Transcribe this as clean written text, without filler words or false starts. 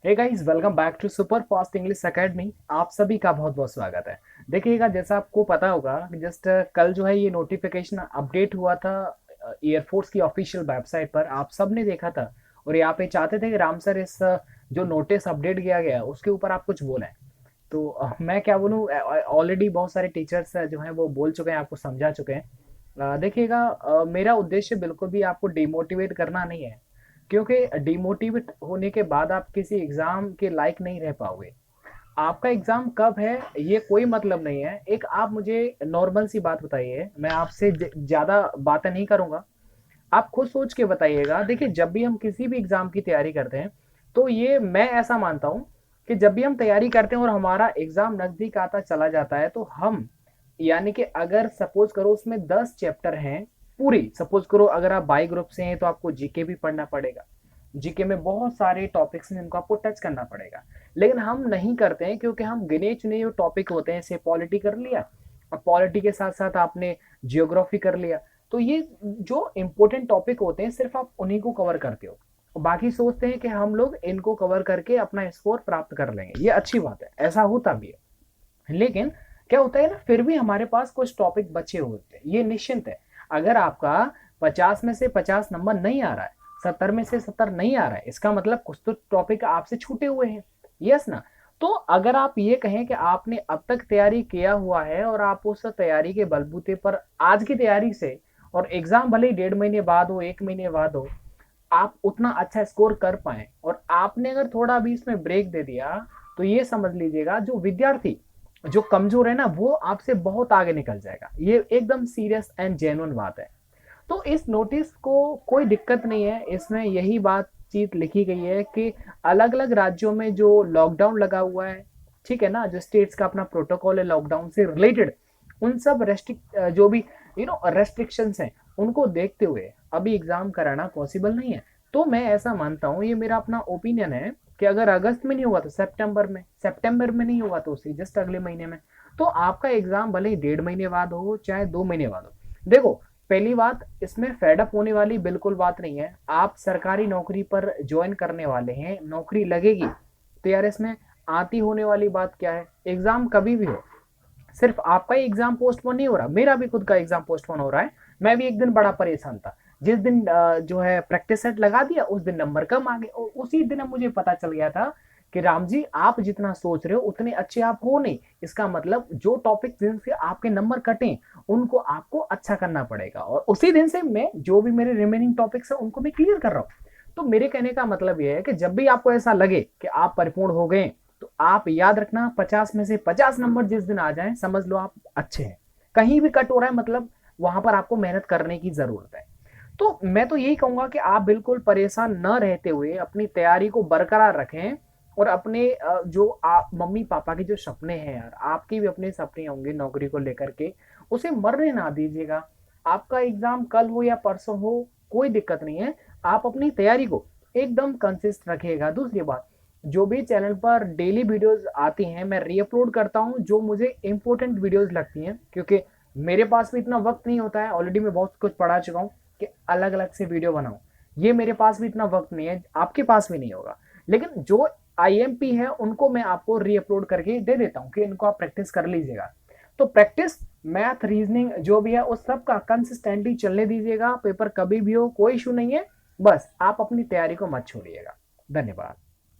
Hey guys, welcome back to super fast English academy. आप सभी का बहुत बहुत स्वागत है। देखिएगा, जैसा आपको पता होगा कि जस्ट कल जो है ये नोटिफिकेशन अपडेट हुआ था एयरफोर्स की ऑफिशियल वेबसाइट पर। आप सब ने देखा था और यहाँ पे चाहते थे कि राम सर इस जो नोटिस अपडेट किया गया उसके ऊपर आप कुछ बोलें। तो मैं क्या बोलूँ, ऑलरेडी बहुत सारे टीचर्स जो हैं वो बोल चुके हैं, आपको समझा चुके हैं। देखिएगा, मेरा उद्देश्य बिल्कुल भी आपको डिमोटिवेट करना नहीं है, क्योंकि डिमोटिवेट होने के बाद आप किसी एग्जाम के लायक नहीं रह पाओगे। आपका एग्जाम कब है ये कोई मतलब नहीं है। एक आप मुझे नॉर्मल सी बात बताइए, मैं आपसे ज्यादा बातें नहीं करूंगा। आप खुद सोच के बताइएगा। देखिए, जब भी हम किसी भी एग्जाम की तैयारी करते हैं तो ये मैं ऐसा मानता हूं कि जब भी हम तैयारी करते हैं और हमारा एग्जाम नजदीक आता चला जाता है तो हम, यानी कि अगर सपोज करो उसमें 10 चैप्टर हैं पूरी, सपोज करो अगर आप बाई ग्रुप से हैं तो आपको जीके भी पढ़ना पड़ेगा। जीके में बहुत सारे टॉपिक्स हैं जिनको आपको टच करना पड़ेगा, लेकिन हम नहीं करते हैं क्योंकि हम गिने चुने जो टॉपिक होते हैं, जैसे पॉलिटी कर लिया, और पॉलिटी के साथ साथ आपने जियोग्राफी कर लिया। तो ये जो इंपॉर्टेंट टॉपिक होते हैं सिर्फ आप उन्हीं को कवर करते हो, बाकी सोचते हैं कि हम लोग इनको कवर करके अपना स्कोर प्राप्त कर लेंगे। ये अच्छी बात है, ऐसा होता भी है। लेकिन क्या होता है ना, फिर भी हमारे पास कुछ टॉपिक बचे होते हैं, ये निश्चिंत है। अगर आपका 50 में से 50 नंबर नहीं आ रहा है, 70 में से 70 नहीं आ रहा है, इसका मतलब कुछ तो टॉपिक आपसे छूटे हुए हैं। यस ना। तो अगर आप ये कहें कि आपने अब तक तैयारी किया हुआ है और आप उस तैयारी के बलबूते पर आज की तैयारी से, और एग्जाम भले ही 1.5 महीने बाद हो, 1 महीने बाद हो, आप उतना अच्छा स्कोर कर पाए, और आपने अगर थोड़ा भी इसमें ब्रेक दे दिया तो ये समझ लीजिएगा जो विद्यार्थी जो कमजोर है ना वो आपसे बहुत आगे निकल जाएगा। ये एकदम सीरियस एंड जेन्युइन बात है। तो इस नोटिस को कोई दिक्कत नहीं है, इसमें यही बातचीत लिखी गई है कि अलग अलग राज्यों में जो लॉकडाउन लगा हुआ है, ठीक है ना, जो स्टेट्स का अपना प्रोटोकॉल है लॉकडाउन से रिलेटेड, उन सब रेस्ट्रिक्ट जो भी रेस्ट्रिक्शंस हैं उनको देखते हुए अभी एग्जाम कराना पॉसिबल नहीं है। तो मैं ऐसा मानता हूँ, ये मेरा अपना ओपिनियन है, कि अगर अगस्त में नहीं हुआ तो सितंबर में नहीं हुआ तो उसी जस्ट अगले महीने में, तो आपका एग्जाम भले ही 1.5 महीने बाद हो चाहे 2 महीने बाद हो। देखो, पहली बात, इसमें फेडअप होने वाली बिल्कुल बात नहीं है। आप सरकारी नौकरी पर ज्वाइन करने वाले हैं, नौकरी लगेगी, तो यार इसमें आती होने वाली बात क्या है, एग्जाम कभी भी हो। सिर्फ आपका ही एग्जाम पोस्टपोन नहीं हो रहा, मेरा भी खुद का एग्जाम पोस्टपोन हो रहा है। मैं भी एक दिन बड़ा परेशान था, जिस दिन जो है प्रैक्टिस सेट लगा दिया उस दिन नंबर कम आ गए, और उसी दिन मुझे पता चल गया था कि राम जी आप जितना सोच रहे हो उतने अच्छे आप हो नहीं। इसका मतलब जो टॉपिक जिनसे आपके नंबर कटे उनको आपको अच्छा करना पड़ेगा, और उसी दिन से मैं जो भी मेरे रिमेनिंग टॉपिक्स है उनको मैं क्लियर कर रहा हूँ। तो मेरे कहने का मतलब यह है कि जब भी आपको ऐसा लगे कि आप परिपूर्ण हो गए, तो आप याद रखना 50 में से 50 नंबर जिस दिन आ जाए समझ लो आप अच्छे हैं। कहीं भी कट हो रहा है मतलब वहां पर आपको मेहनत करने की जरूरत है। तो मैं तो यही कहूंगा कि आप बिल्कुल परेशान न रहते हुए अपनी तैयारी को बरकरार रखें, और अपने जो आप मम्मी पापा के जो सपने हैं, यार आपके भी अपने सपने होंगे नौकरी को लेकर के, उसे मरने ना दीजिएगा। आपका एग्जाम कल हो या परसों हो, कोई दिक्कत नहीं है। आप अपनी तैयारी को एकदम कंसिस्ट रखिएगा। दूसरी बात, जो भी चैनल पर डेली वीडियोस आती हैं मैं रीअपलोड करता हूं जो मुझे इंपॉर्टेंट वीडियोस लगती हैं, क्योंकि मेरे पास भी इतना वक्त नहीं होता है। ऑलरेडी मैं बहुत कुछ पढ़ा चुका हूं कि अलग अलग से वीडियो बनाऊं, ये मेरे पास भी इतना वक्त नहीं है, आपके पास भी नहीं होगा। लेकिन जो आईएमपी है उनको मैं आपको रीअपलोड करके दे देता हूं कि इनको आप प्रैक्टिस कर लीजिएगा। तो प्रैक्टिस, मैथ, रीजनिंग जो भी है उस सब का कंसिस्टेंटली चलने दीजिएगा। पेपर कभी भी हो कोई इशू नहीं है, बस आप अपनी तैयारी को मत छोड़िएगा। धन्यवाद।